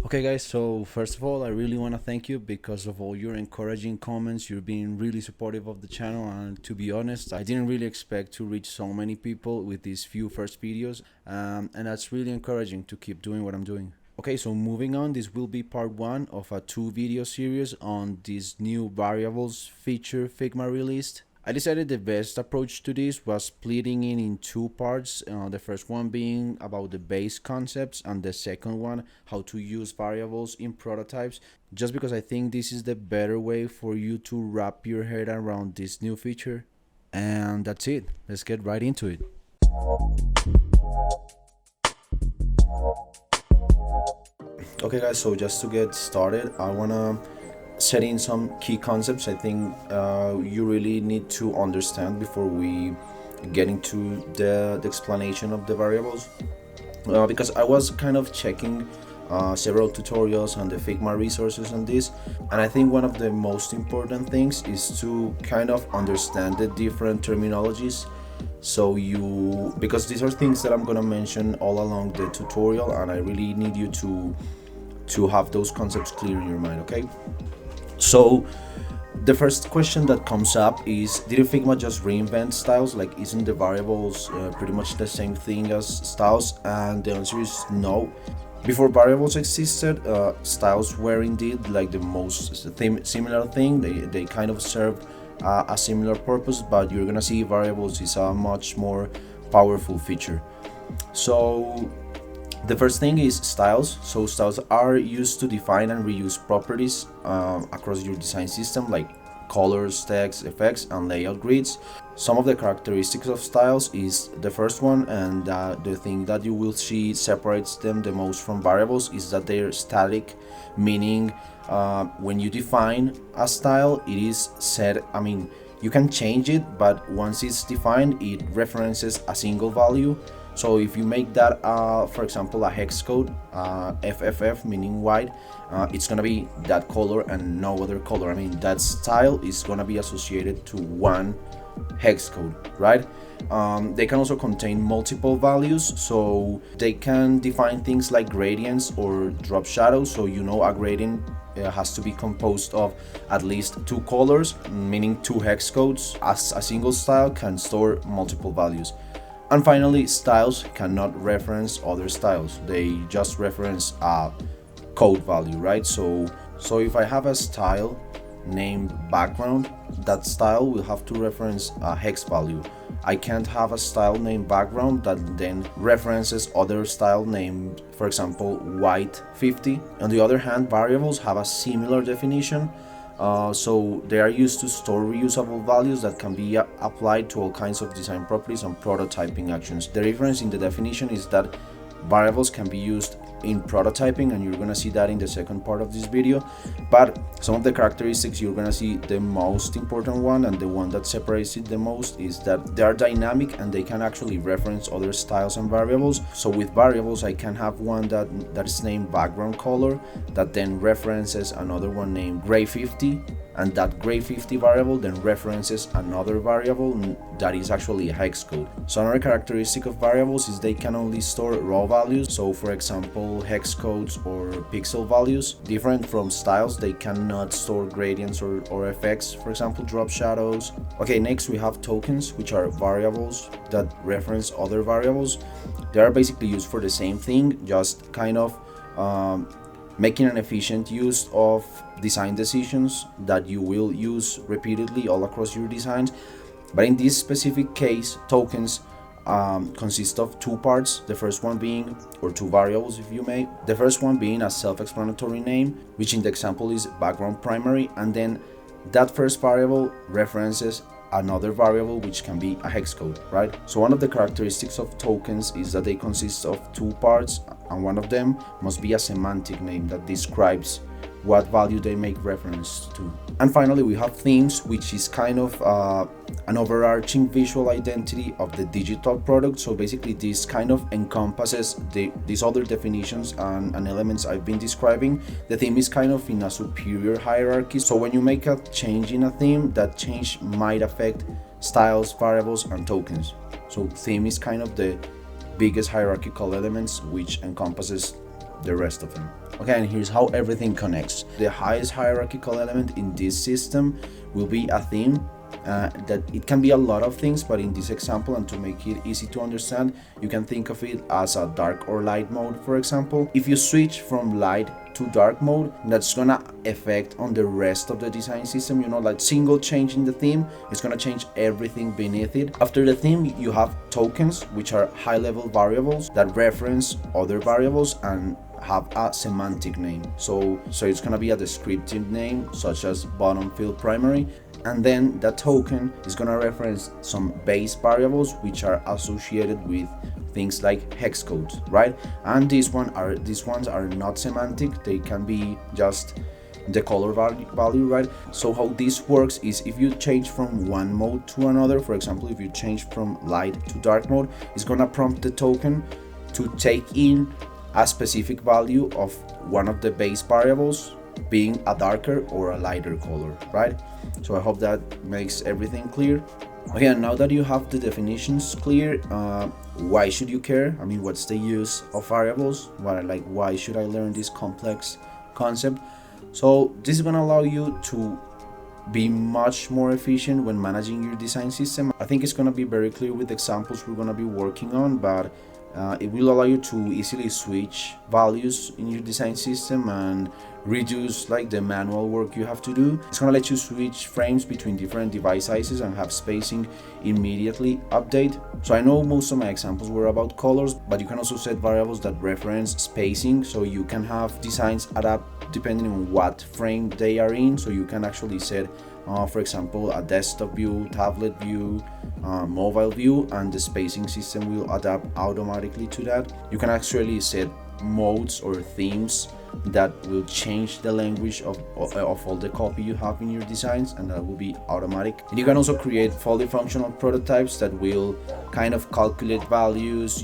Okay, guys, so first of all, I really want to thank you because of all your encouraging comments. You're being really supportive of the channel, and to be honest, I didn't really expect to reach so many people with these few first videos, and that's really encouraging to keep doing what I'm doing. Okay, so moving on, this will be part one of a 2 video series on this new variables feature Figma released. I decided the best approach to this was splitting it in 2 parts. The first one being about the base concepts, and the second one how to use variables in prototypes, just because I think this is the better way for you to wrap your head around this new feature. And that's it. Let's get right into it. Okay, guys, so just to get started, I want to set in some key concepts I think you really need to understand before we get into the explanation of the variables, because I was kind of checking several tutorials and the Figma resources on this, and I think one of the most important things is to kind of understand the different terminologies. So because these are things that I'm gonna mention all along the tutorial, and I really need you to have those concepts clear in your mind. Okay, so the first question that comes up is, didn't Figma just reinvent styles? Like, isn't the variables pretty much the same thing as styles? And the answer is no. Before variables existed, styles were indeed like the most similar thing. They kind of served a similar purpose, but you're gonna see variables is a much more powerful feature. So the first thing is styles. So styles are used to define and reuse properties across your design system, like colors, text, effects, and layout grids. Some of the characteristics of styles is the first one, and the thing that you will see separates them the most from variables is that they're static, meaning when you define a style, it is set. I mean, you can change it, but once it's defined, it references a single value. So if you make that, for example, a hex code, FFF, meaning white, it's gonna be that color and no other color. I mean, that style is gonna be associated to one hex code, right? They can also contain multiple values, so they can define things like gradients or drop shadows. So a gradient has to be composed of at least 2 colors, meaning 2 hex codes. As a single style can store multiple values. And finally, styles cannot reference other styles. They just reference a code value, right? So if I have a style named background, that style will have to reference a hex value. I can't have a style named background that then references other style named, for example, white 50. On the other hand, variables have a similar definition. So they are used to store reusable values that can be applied to all kinds of design properties and prototyping actions. The difference in the definition is that variables can be used in prototyping, and you're gonna see that in the second part of this video. But some of the characteristics you're gonna see, the most important one and the one that separates it the most is that they are dynamic and they can actually reference other styles and variables. So with variables, I can have one that is named background color that then references another one named gray 50, and that gray 50 variable then references another variable that is actually a hex code. So another characteristic of variables is they can only store raw values. So for example, hex codes or pixel values. Different from styles, they cannot store gradients or effects, for example, drop shadows. Okay, next we have tokens, which are variables that reference other variables. They are basically used for the same thing, just kind of making an efficient use of design decisions that you will use repeatedly all across your designs. But in this specific case, tokens consist of 2 parts. The first one being, or 2 variables if you may, the first one being a self-explanatory name, which in the example is background primary, and then that first variable references another variable which can be a hex code, right? So one of the characteristics of tokens is that they consist of 2 parts, and one of them must be a semantic name that describes what value they make reference to. And finally, we have themes, which is kind of an overarching visual identity of the digital product. So basically this kind of encompasses these other definitions and elements I've been describing. The theme is kind of in a superior hierarchy. So when you make a change in a theme, that change might affect styles, variables, and tokens. So theme is kind of the biggest hierarchical elements, which encompasses the rest of them. Okay, and here's how everything connects. The highest hierarchical element in this system will be a theme. That it can be a lot of things, but in this example, and to make it easy to understand, you can think of it as a dark or light mode. For example, if you switch from light to dark mode, that's gonna affect on the rest of the design system. You know, like single change in the theme is gonna change everything beneath it. After the theme, you have tokens, which are high-level variables that reference other variables and have a semantic name. So it's gonna be a descriptive name, such as bottom field primary, and then that token is gonna reference some base variables which are associated with things like hex codes, right? And these ones are not semantic. They can be just the color value, right? So how this works is if you change from one mode to another, for example, if you change from light to dark mode, it's gonna prompt the token to take in a specific value of one of the base variables, being a darker or a lighter color, right? So I hope that makes everything clear. Okay, and now that you have the definitions clear, why should you care? I mean, what's the use of variables? Why should I learn this complex concept? So this is gonna allow you to be much more efficient when managing your design system. I think it's gonna be very clear with examples we're gonna be working on, but it will allow you to easily switch values in your design system and reduce like the manual work you have to do. It's gonna let you switch frames between different device sizes and have spacing immediately update. So I know most of my examples were about colors, but you can also set variables that reference spacing, so you can have designs adapt depending on what frame they are in. So you can actually set for example, a desktop view, tablet view, mobile view, and the spacing system will adapt automatically to that. You can actually set modes or themes that will change the language of all the copy you have in your designs, and that will be automatic. And you can also create fully functional prototypes that will kind of calculate values.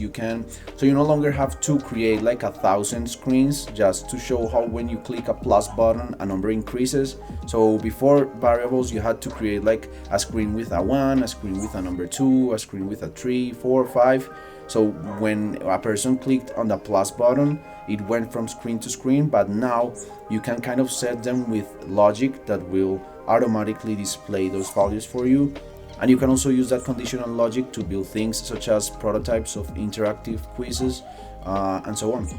So you no longer have to create like 1,000 screens just to show how when you click a plus button a number increases. So before variables you had to create like a screen with a 1, a screen with a number 2, a screen with a 3, 4, 5. So when a person clicked on the plus button, it went from screen to screen, but now you can kind of set them with logic that will automatically display those values for you. And you can also use that conditional logic to build things such as prototypes of interactive quizzes and so on.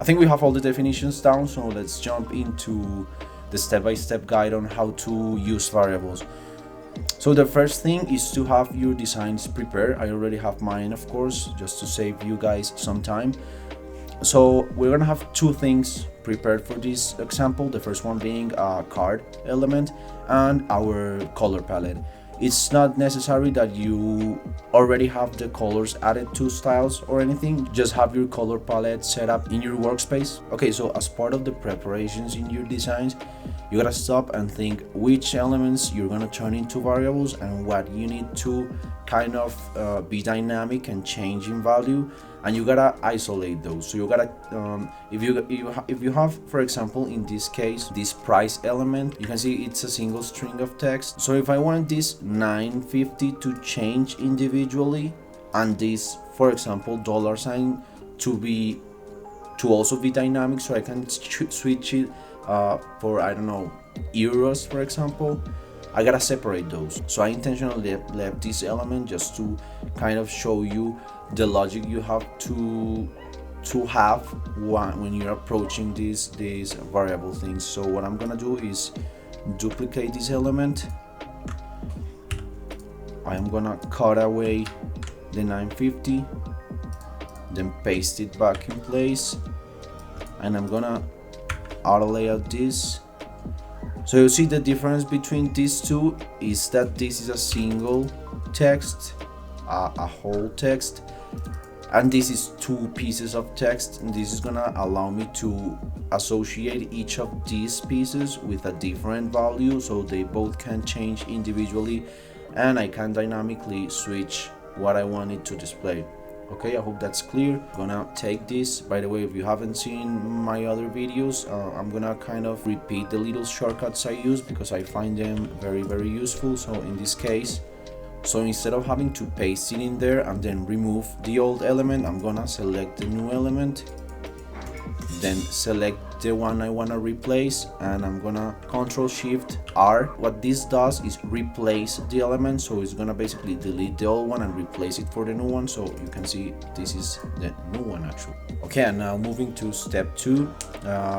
I think we have all the definitions down, so let's jump into the step-by-step guide on how to use variables. So the first thing is to have your designs prepared. I already have mine, of course, just to save you guys some time. So we're gonna have two things prepared for this example. The first one being a card element and our color palette. It's not necessary that you already have the colors added to styles or anything. Just have your color palette set up in your workspace. Okay, so as part of the preparations in your designs, you gotta stop and think which elements you're gonna turn into variables and what you need to kind of be dynamic and change in value, and you gotta isolate those. So you gotta if you have, for example, in this case, this price element, you can see it's a single string of text. So if I want this 950 to change individually, and this, for example, $sign to also be dynamic, so I can switch it for, I don't know, euros, for example, I gotta separate those. So I intentionally left this element just to kind of show you the logic you have to have when you're approaching these variable things. So what I'm gonna do is duplicate this element. I am gonna cut away the 950, then paste it back in place, and I'm gonna auto layout this. So you see the difference between these two is that this is a single text, a whole text, and this is two pieces of text, and this is gonna allow me to associate each of these pieces with a different value, so they both can change individually, and I can dynamically switch what I want it to display. Okay, I hope that's clear. I'm gonna take this. By the way, if you haven't seen my other videos, I'm gonna kind of repeat the little shortcuts I use because I find them very, very useful. So in this case, so instead of having to paste it in there and then remove the old element, I'm gonna select the new element, then select the one I want to replace, and I'm gonna Control Shift R. What this does is replace the element, so it's gonna basically delete the old one and replace it for the new one. So you can see this is the new one actually. Okay, and now moving to step 2,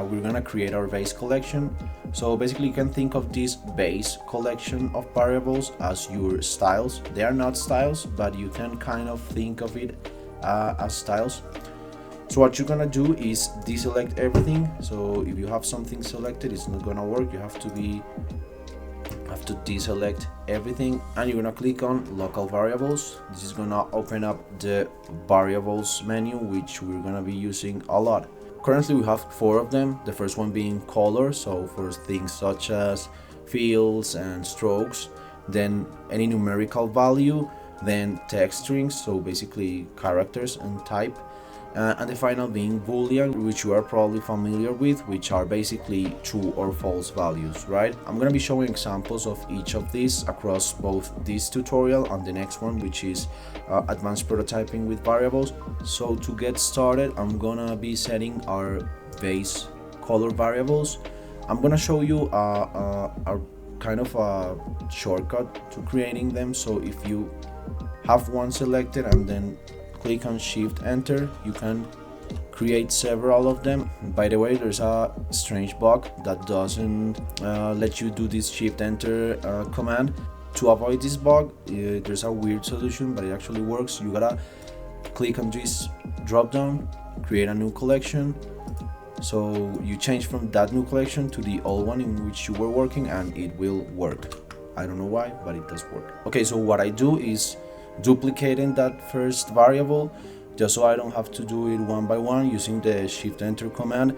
we're gonna create our base collection. So basically you can think of this base collection of variables as your styles. They are not styles, but you can kind of think of it as styles. So what you're gonna do is deselect everything. So if you have something selected, it's not gonna work. You have to deselect everything, and you're gonna click on local variables. This is gonna open up the variables menu, which we're gonna be using a lot. Currently we have 4 of them. The first one being color, so for things such as fields and strokes, then any numerical value, then text strings, so basically characters and type, and the final being boolean, which you are probably familiar with, which are basically true or false values, right? I'm going to be showing examples of each of these across both this tutorial and the next one, which is advanced prototyping with variables. So to get started, I'm going to be setting our base color variables. I'm going to show you a kind of a shortcut to creating them. So if you have one selected and then click on Shift Enter, you can create several of them. By the way, there's a strange bug that doesn't let you do this Shift Enter command. To avoid this bug, there's a weird solution, but it actually works. You gotta click on this drop down, create a new collection. So you change from that new collection to the old one in which you were working, and it will work. I don't know why, but it does work. Okay, so what I do is duplicating that first variable, just so I don't have to do it one by one using the Shift Enter command,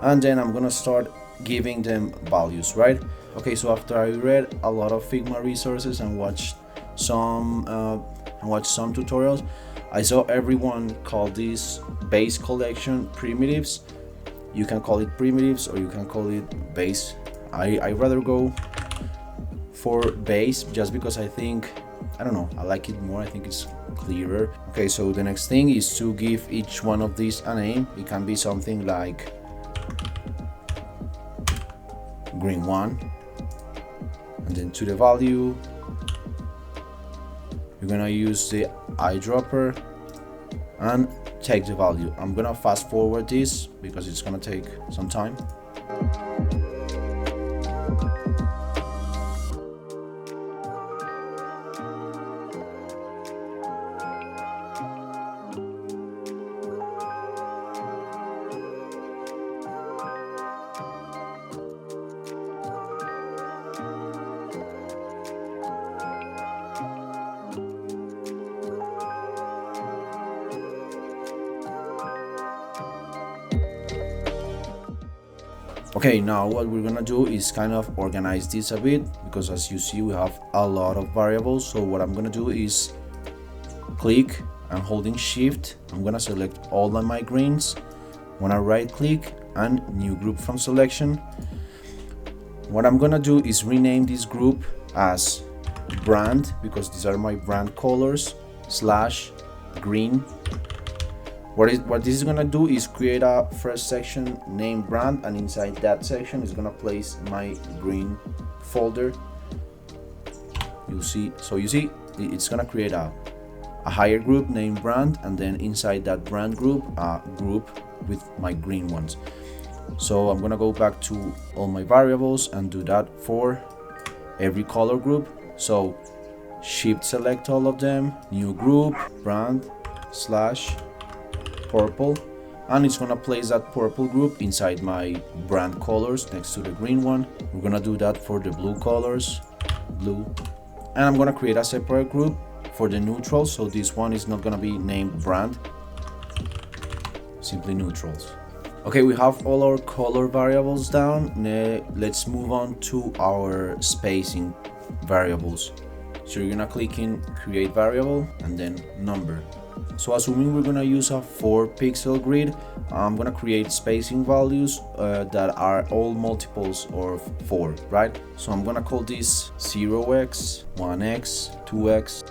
and then I'm gonna start giving them values, right? Okay, so after I read a lot of Figma resources and watched some tutorials, I saw everyone call this base collection primitives. You can call it primitives or you can call it base. I rather go for base just because I don't know, I like it more. I think it's clearer. Okay, so the next thing is to give each one of these a name. It can be something like green 1, and then to the value you're gonna use the eyedropper and take the value. I'm gonna fast forward this because it's gonna take some time. Okay, now what we're gonna do is kind of organize this a bit, because as you see we have a lot of variables. So what I'm gonna do is click and holding Shift, I'm gonna select all of my greens. I'm gonna right click and new group from selection. What I'm gonna do is rename this group as brand, because these are my brand colors, / green. What this is gonna do is create a first section named brand, and inside that section is gonna place my green folder. You see it's gonna create a higher group named brand, and then inside that brand group a group with my green ones. So I'm gonna go back to all my variables and do that for every color group. So Shift select all of them, new group, brand / purple, and it's gonna place that purple group inside my brand colors next to the green one. We're gonna do that for the blue colors, blue, and I'm gonna create a separate group for the neutrals. So this one is not gonna be named brand, simply neutrals. Okay, we have all our color variables down. Let's move on to our spacing variables. So you're gonna click in create variable and then number. So assuming we're gonna use a 4 pixel grid, I'm gonna create spacing values that are all multiples of 4, right? So I'm gonna call this 0x, 1x, 2x.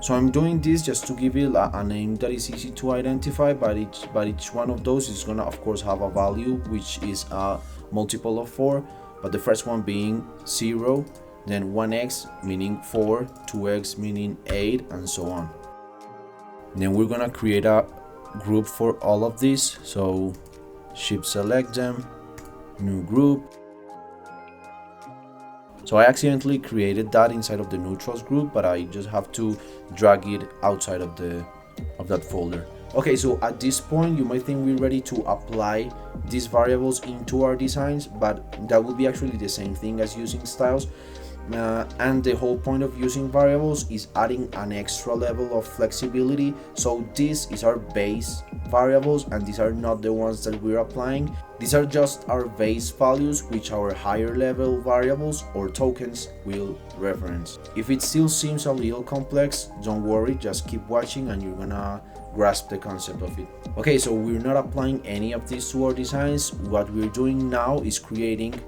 So I'm doing this just to give it a name that is easy to identify, but each one of those is gonna of course have a value which is a multiple of 4, but the first one being 0, then 1x meaning 4, 2x meaning 8, and so on. Then we're gonna create a group for all of these, so shift select them, new group. So I accidentally created that inside of the neutrals group, but I just have to drag it outside of that folder. Okay, so at this point you might think we're ready to apply these variables into our designs, but that would be actually the same thing as using styles. And the whole point of using variables is adding an extra level of flexibility. So this is our base variables, and these are not the ones that we're applying. These are just our base values, which our higher level variables or tokens will reference. If it still seems a little complex, don't worry, just keep watching and you're gonna grasp the concept of it. Okay, so we're not applying any of these to our designs. What we're doing now is creating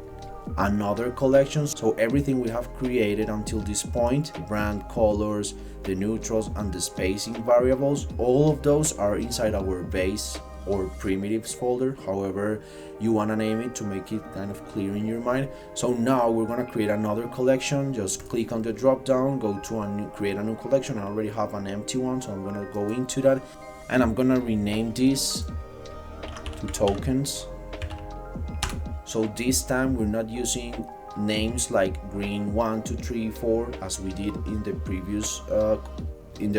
another collection. So everything we have created until this point, brand, colors, the neutrals, and the spacing variables, all of those are inside our base or primitives folder, however you want to name it to make it kind of clear in your mind. So now we're going to create another collection. Just click on the drop down, go to create a new collection. I already have an empty one, so I'm going to go into that and I'm going to rename this to tokens. So this time we're not using names like green 1 2 3 4 as we did in the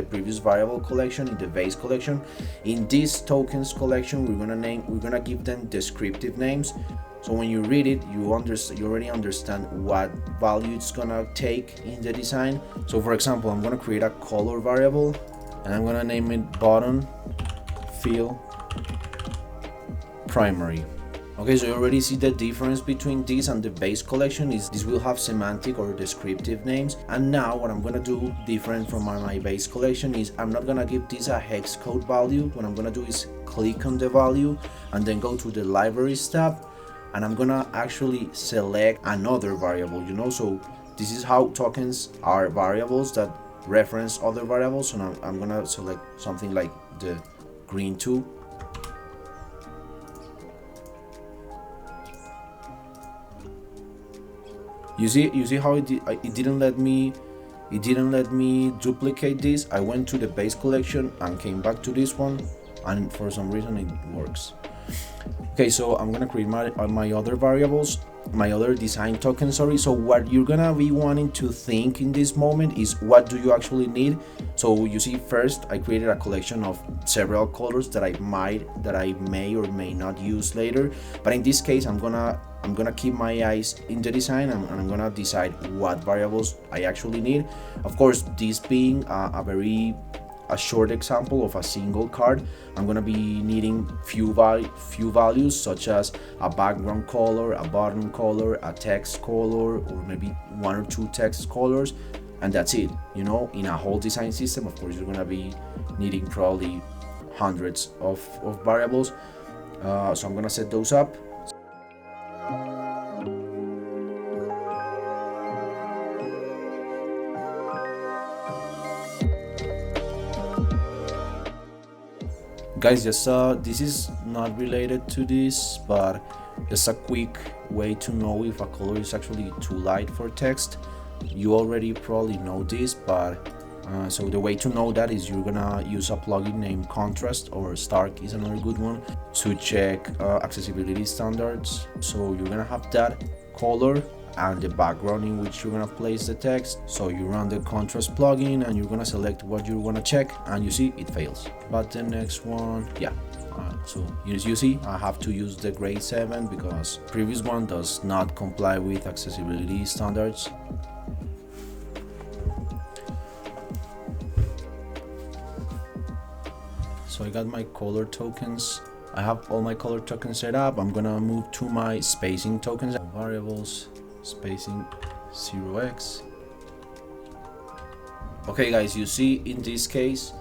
previous variable collection, in the base collection. In this tokens collection we're gonna give them descriptive names, so when you read it you already understand what value it's gonna take in the design. So for example, I'm gonna create a color variable and I'm gonna name it button fill primary. Okay, so you already see the difference between this and the base collection is this will have semantic or descriptive names. And now what I'm gonna do different from my base collection is I'm not gonna give this a hex code value. What I'm gonna do is click on the value and then go to the libraries tab, and I'm gonna actually select another variable, so this is how tokens are variables that reference other variables. So now I'm gonna select something like the green 2. You see how it didn't let me duplicate this. I went to the base collection and came back to this one, and for some reason it works. Okay, so I'm gonna create my other variables, my other design tokens, sorry. So what you're gonna be wanting to think in this moment is, what do you actually need? So you see, first I created a collection of several colors that I may or may not use later, but in this case I'm gonna keep my eyes in the design and I'm gonna decide what variables I actually need. Of course, this being a short example of a single card, I'm gonna be needing few values, such as a background color, a bottom color, a text color, or maybe 1 or 2 text colors, and that's it. In a whole design system, of course, you're gonna be needing probably hundreds of variables. So I'm gonna set those up. Guys, just this is not related to this, but just a quick way to know if a color is actually too light for text. You already probably know this, but so the way to know that is you're gonna use a plugin named Contrast, or Stark is another good one, to check accessibility standards. So you're gonna have that color and the background in which you're gonna place the text. So you run the contrast plugin and you're gonna select what you wanna check, and you see it fails. But the next one, yeah. So you see, I have to use the grade 7 because previous one does not comply with accessibility standards. So I got my color tokens. I have all my color tokens set up. I'm gonna move to my spacing tokens. Variables, spacing 0x. Okay guys, you see in this case,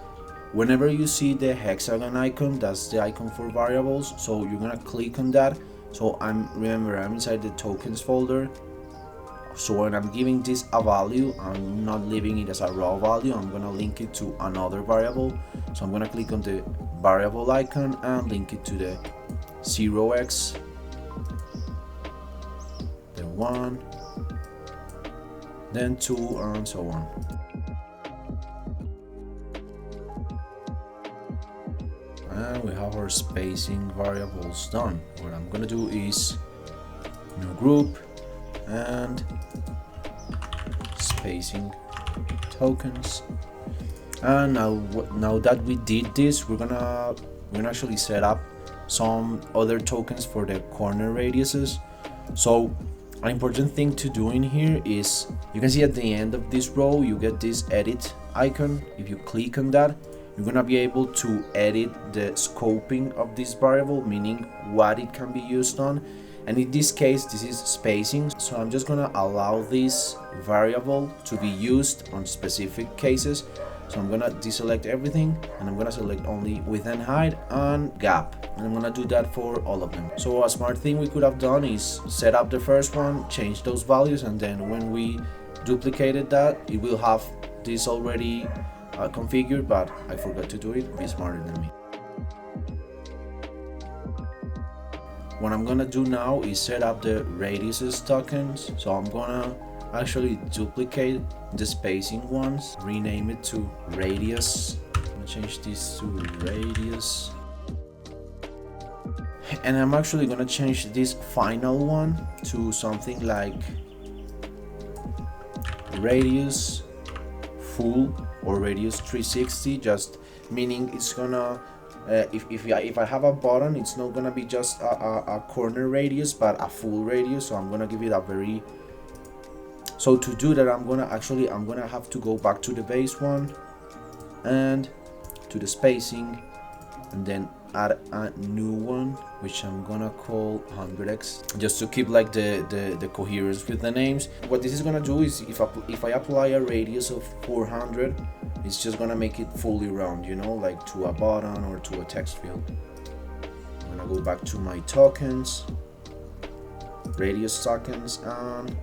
whenever you see the hexagon icon, that's the icon for variables. So you're gonna click on that. So I'm inside the tokens folder. So when I'm giving this a value, I'm not leaving it as a raw value, I'm gonna link it to another variable. So I'm gonna click on the variable icon and link it to the 0x, the 1, then 2, and so on. And we have our spacing variables done. What I'm gonna do is new group and spacing tokens. And now that we did this, we're gonna actually set up some other tokens for the corner radiuses. So an important thing to do in here is, you can see at the end of this row you get this edit icon. If you click on that, you're gonna be able to edit the scoping of this variable, meaning what it can be used on. And in this case, this is spacing. So I'm just gonna allow this variable to be used on specific cases. So I'm gonna deselect everything and I'm gonna select only width and height and gap. And I'm gonna do that for all of them. So a smart thing we could have done is set up the first one, change those values, and then when we duplicated that, it will have this already configured, but I forgot to do it. Be smarter than me. What I'm gonna do now is set up the radiuses tokens. So I'm gonna actually duplicate the spacing ones, rename it to radius. I'm gonna change this to radius. And I'm actually gonna change this final one to something like radius full or radius 360, just meaning it's gonna if I have a button, it's not gonna be just a corner radius but a full radius. So I'm gonna give it a very, so to do that I'm gonna have to go back to the base one and to the spacing, and then add a new one which I'm gonna call 100x, just to keep like the coherence with the names. What this is gonna do is, if I apply a radius of 400, it's just gonna make it fully round, you know, like to a button or to a text field. I'm gonna go back to my tokens, radius tokens, and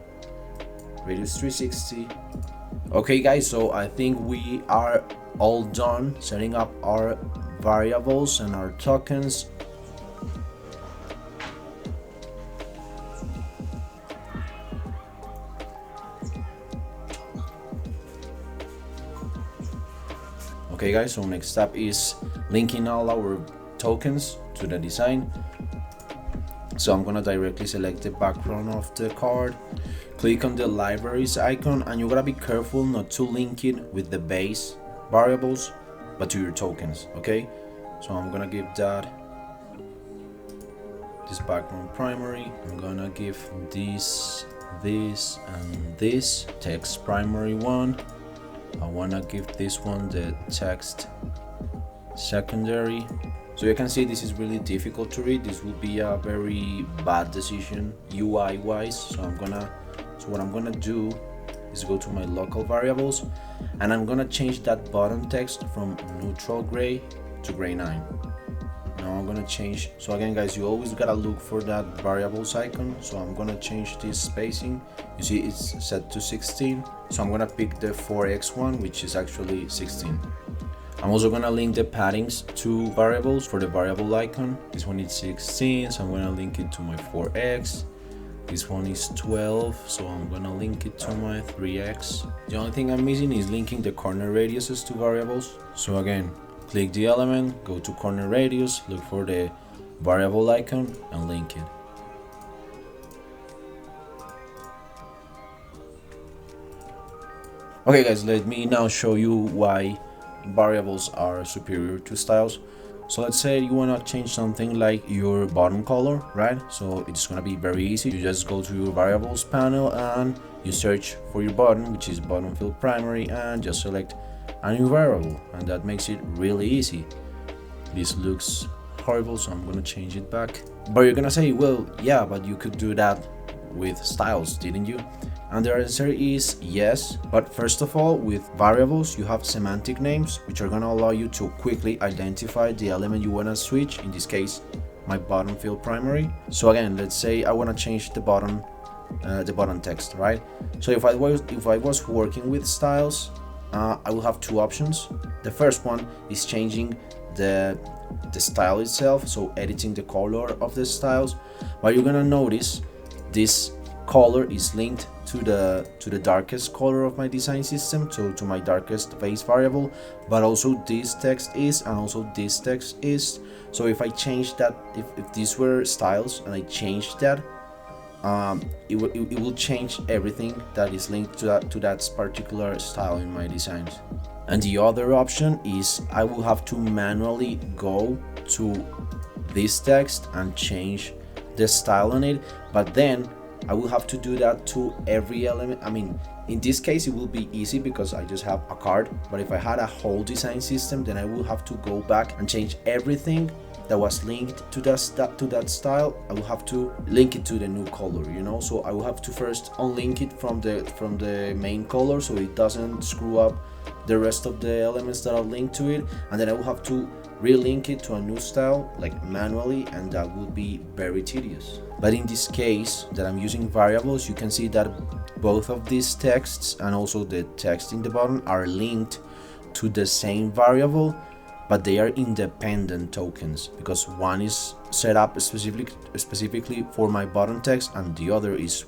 radius 360. Okay guys, so I think we are all done setting up our variables and our tokens. Okay guys, so next step is linking all our tokens to the design. So I'm gonna directly select the background of the card, click on the libraries icon, and you gotta be careful not to link it with the base variables but to your tokens. Okay, so I'm gonna give that this background primary. I'm gonna give this and this text primary one. I wanna give this one the text secondary. So you can see this is really difficult to read. This would be a very bad decision UI wise. So what I'm gonna do is go to my local variables, and I'm gonna change that bottom text from neutral gray to gray 9. Now I'm gonna change, so again guys, you always gotta look for that variables icon. So I'm gonna change this spacing. You see it's set to 16. So I'm gonna pick the 4x one, which is actually 16. I'm also gonna link the paddings to variables for the variable icon. This one is 16, so I'm gonna link it to my 4x. This one is 12, so I'm gonna link it to my 3x. The only thing I'm missing is linking the corner radiuses to variables. So again, click the element, go to corner radius, look for the variable icon and link it. Okay guys, let me now show you why variables are superior to styles. So let's say you want to change something like your bottom color, right? So it's going to be very easy. You just go to your variables panel and you search for your button, which is bottom field primary, and just select a new variable, and that makes it really easy. This looks horrible, so I'm going to change it back. But you're going to say, well, yeah, but you could do that with styles, didn't you? And the answer is yes, but first of all, with variables you have semantic names, which are going to allow you to quickly identify the element you want to switch, in this case my bottom field primary. So again, let's say I want to change the bottom the button text, right? So if I was working with styles, I will have two options. The first one is changing the style itself, so editing the color of the styles. But you're gonna notice this color is linked to the darkest color of my design system, so to my darkest base variable, but also this text is, and also this text is. So if I change that, if these were styles and I change that, it will change everything that is linked to that particular style in my designs. And the other option is I will have to manually go to this text and change the style on it, but then I will have to do that to every element. I mean, in this case it will be easy because I just have a card, but if I had a whole design system, then I will have to go back and change everything that was linked to that style. I will have to link it to the new color, you know. So I will have to first unlink it from the main color, so it doesn't screw up the rest of the elements that are linked to it, and then I will have to relink it to a new style, like manually, and that would be very tedious. But in this case that I'm using variables, you can see that both of these texts and also the text in the button are linked to the same variable, but they are independent tokens, because one is set up specifically for my button text, and the other is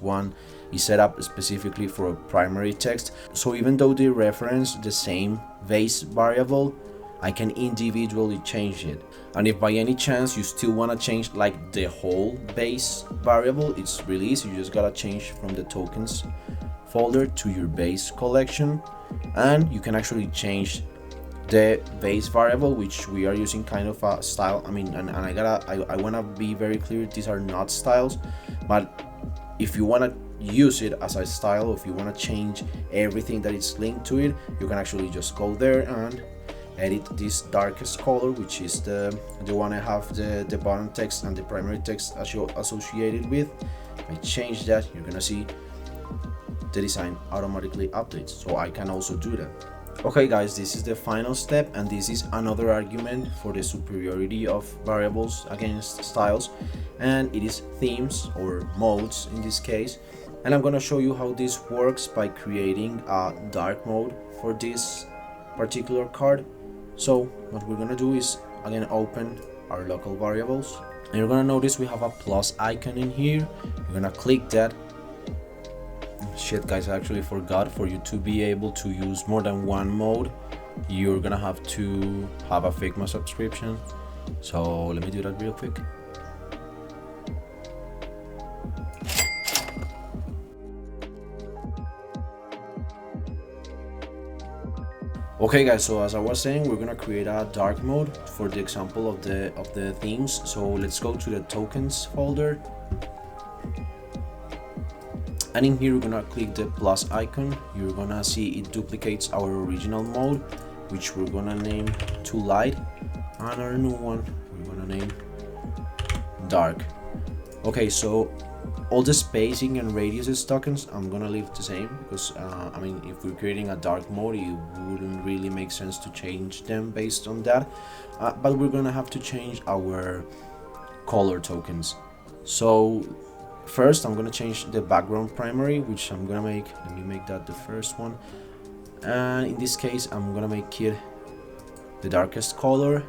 set up specifically for a primary text. So even though they reference the same base variable, I can individually change it. And if by any chance you still want to change like the whole base variable, it's really easy. You just gotta change from the tokens folder to your base collection, and you can actually change the base variable, which we are using kind of a style. I mean, and I want to be very clear, these are not styles, but if you want to use it as a style, if you want to change everything that is linked to it, you can actually just go there and edit this darkest color, which is the one I have the button text and the primary text associated with. If I change that, you're gonna see the design automatically updates. So I can also do that. Okay guys, this is the final step, and this is another argument for the superiority of variables against styles, and it is themes or modes in this case. And I'm gonna show you how this works by creating a dark mode for this particular card. So what we're gonna do is again open our local variables, and you're gonna notice we have a plus icon in here. You're gonna click that. Shit guys, I actually forgot, for you to be able to use more than one mode, you're gonna have to have a Figma subscription. So let me do that real quick. Okay guys, so as I was saying, we're gonna create a dark mode for the example of the themes. So let's go to the tokens folder, and in here we're gonna click the plus icon. You're gonna see it duplicates our original mode, which we're gonna name to light, and our new one we're gonna name dark. Okay, so all the spacing and radius tokens I'm gonna leave the same, because I mean, if we're creating a dark mode, it wouldn't really make sense to change them based on that. But we're gonna have to change our color tokens. So first I'm gonna change the background primary, which I'm gonna make, let me make that the first one, and in this case I'm gonna make it the darkest color.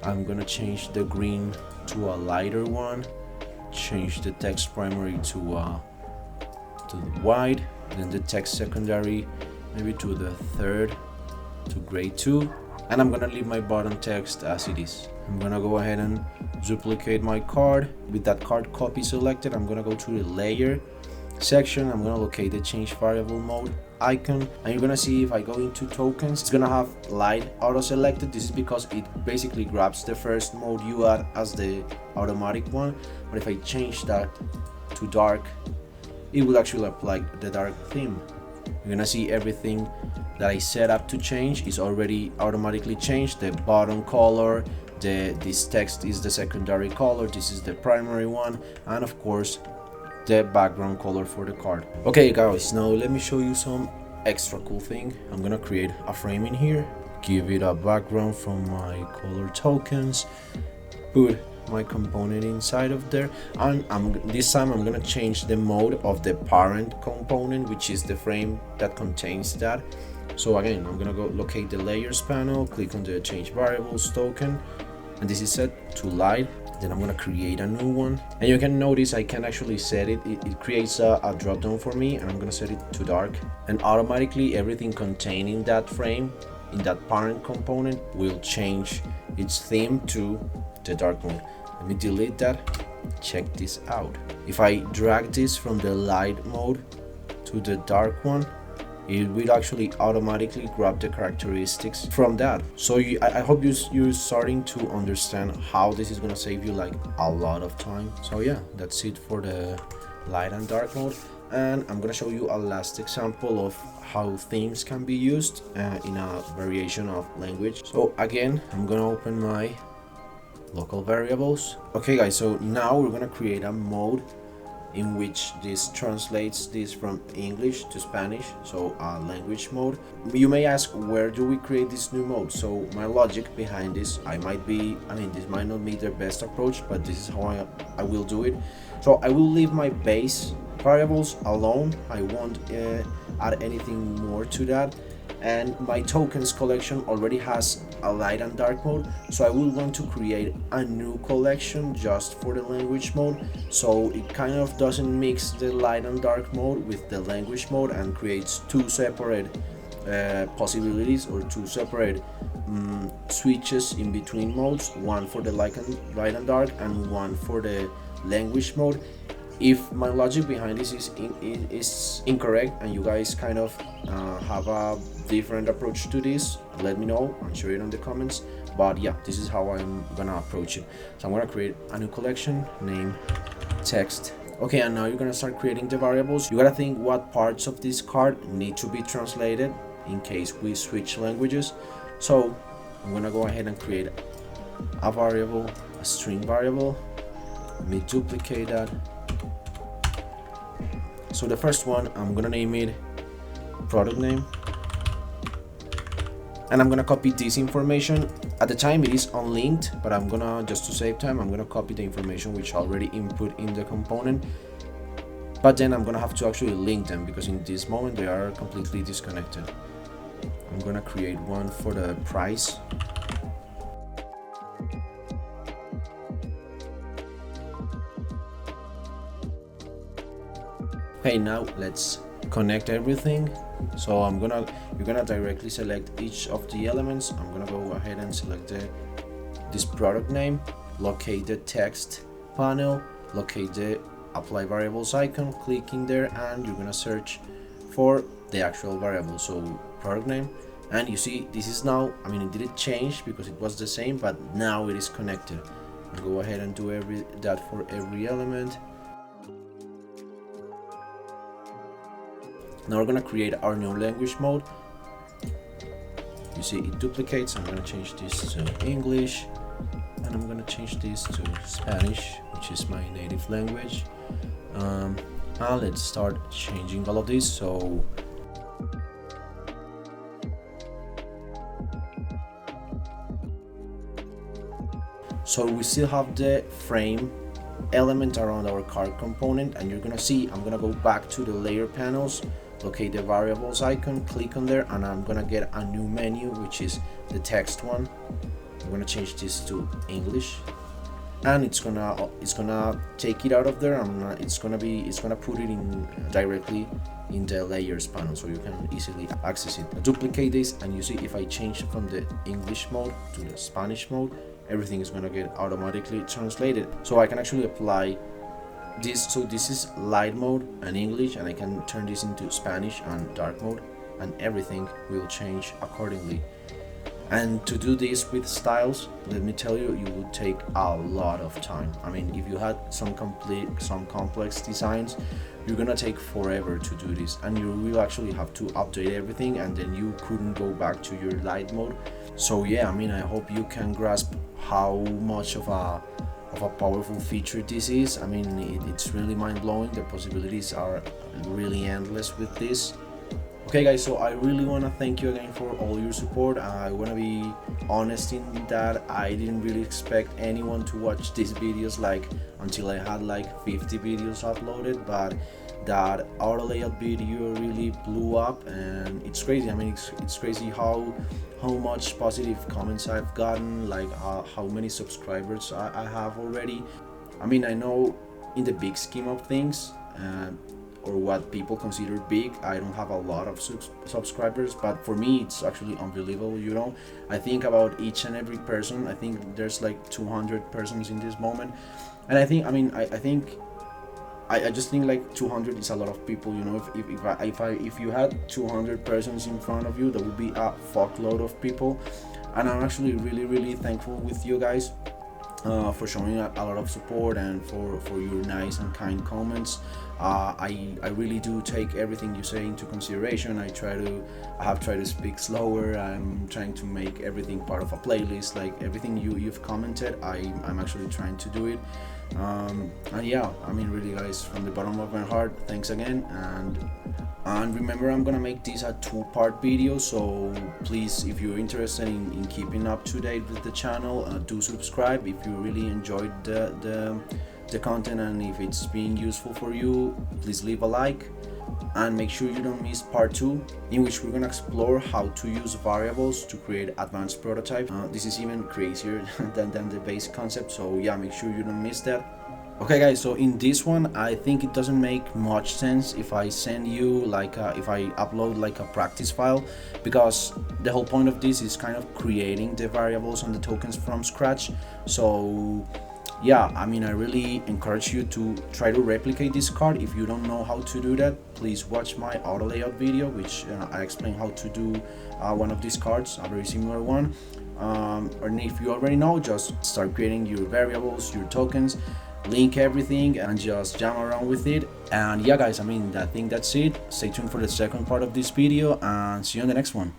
I'm gonna change the green to a lighter one, change the text primary to the white, then the text secondary maybe to the third, to gray 2, and I'm gonna leave my button text as it is. I'm gonna go ahead and duplicate my card. With that card copy selected, I'm gonna go to the layer section. I'm gonna locate the change variable mode icon, and you're gonna see if I go into tokens, it's gonna have light auto selected. This is because it basically grabs the first mode you add as the automatic one. But if I change that to dark, it will actually apply the dark theme. You're gonna see everything that I set up to change is already automatically changed. The bottom color, this text is the secondary color, this is the primary one, and of course the background color for the card. Okay guys, now let me show you some extra cool thing. I'm gonna create a frame in here, give it a background from my color tokens, put my component inside of there, and this time I'm gonna change the mode of the parent component, which is the frame that contains that. So again, I'm gonna go locate the layers panel, click on the change variables token, and this is set to light. Then I'm gonna create a new one, and you can notice I can actually set it. It creates a drop down for me, and I'm gonna set it to dark, and automatically everything containing that frame in that parent component will change its theme to the dark mode. Let me delete that. Check this out. If I drag this from the light mode to the dark one, it will actually automatically grab the characteristics from that. So I hope you're starting to understand how this is gonna save you like a lot of time. So yeah, that's it for the light and dark mode, and I'm gonna show you a last example of how themes can be used in a variation of language. So again, I'm gonna open my local variables. Okay guys, so now we're gonna create a mode in which this translates this from English to Spanish, so language mode. You may ask, where do we create this new mode? So my logic behind this, this might not be the best approach, but this is how I will do it. So I will leave my base variables alone. I won't add anything more to that, and my tokens collection already has a light and dark mode, so I will want to create a new collection just for the language mode, so it kind of doesn't mix the light and dark mode with the language mode and creates two separate possibilities, or two separate switches in between modes, one for the light and dark and one for the language mode. If my logic behind this is incorrect and you guys kind of have a different approach to this, let me know and share it in the comments. But yeah, this is how I'm gonna approach it. So I'm gonna create a new collection, name text. Okay, and now you're gonna start creating the variables. You gotta think what parts of this card need to be translated in case we switch languages. So I'm gonna go ahead and create a variable, a string variable. Let me duplicate that. So the first one, I'm gonna name it product name, and I'm gonna copy this information. At the time it is unlinked, but I'm gonna, just to save time, I'm gonna copy the information which I already input in the component, but then I'm gonna have to actually link them because in this moment they are completely disconnected. I'm gonna create one for the price. Okay, now let's connect everything. So you're gonna directly select each of the elements. I'm gonna go ahead and select this product name, locate the text panel, locate the apply variables icon, clicking there, and you're gonna search for the actual variable, so product name. And you see this is now, it didn't change because it was the same, but now it is connected. I'll go ahead and do that for every element. Now we're gonna create our new language mode. You see it duplicates. I'm gonna change this to English, and I'm gonna change this to Spanish, which is my native language. Now let's start changing all of this. So we still have the frame element around our card component, and you're gonna see I'm gonna go back to the layer panels, locate the variables icon, click on there, and I'm gonna get a new menu, which is the text one. I'm gonna change this to English, and it's gonna take it out of there. It's gonna put it in directly in the layers panel, so you can easily access it. I duplicate this, and you see if I change from the English mode to the Spanish mode, everything is gonna get automatically translated. So I can actually apply this. So this is light mode and English, and I can turn this into Spanish and dark mode, and everything will change accordingly. And to do this with styles, let me tell you, it would take a lot of time. If you had some complex designs, you're gonna take forever to do this, and you will actually have to update everything, and then you couldn't go back to your light mode. So yeah, I hope you can grasp how much of a powerful feature this is. It's really mind-blowing. The possibilities are really endless with this. Okay guys, so I really want to thank you again for all your support. I want to be honest in that I didn't really expect anyone to watch these videos like until I had like 50 videos uploaded, but that auto layout video really blew up, and it's crazy. I mean, it's crazy how much positive comments I've gotten, like how many subscribers I have already. I mean, I know in the big scheme of things, or what people consider big, I don't have a lot of subscribers, but for me it's actually unbelievable. You know, I think about each and every person. I think there's like 200 persons in this moment, and I think, I mean, I think I just think like 200 is a lot of people. You know, if you had 200 persons in front of you, that would be a fuckload of people. And I'm actually really thankful with you guys for showing a lot of support and for your nice and kind comments. I really do take everything you say into consideration. I have tried to speak slower. I'm trying to make everything part of a playlist. Like everything you've commented, I'm actually trying to do it. And yeah, I mean, really guys, from the bottom of my heart, thanks again. And remember, I'm gonna make this a 2-part video, so please, if you're interested in keeping up to date with the channel, do subscribe. If you really enjoyed the content and if it's being useful for you, please leave a like, and make sure you don't miss part 2, in which we're gonna explore how to use variables to create advanced prototypes. This is even crazier than the basic concept, so yeah, make sure you don't miss that. Okay guys, so in this one, I think it doesn't make much sense if I send you like if I upload like a practice file, because the whole point of this is kind of creating the variables and the tokens from scratch. So yeah, I mean, I really encourage you to try to replicate this card. If you don't know how to do that, please watch my auto layout video, which I explain how to do one of these cards, a very similar one. And if you already know, just start creating your variables, your tokens, link everything, and just jam around with it. And yeah guys, I mean, I think that's it. Stay tuned for the second part of this video, and see you on the next one.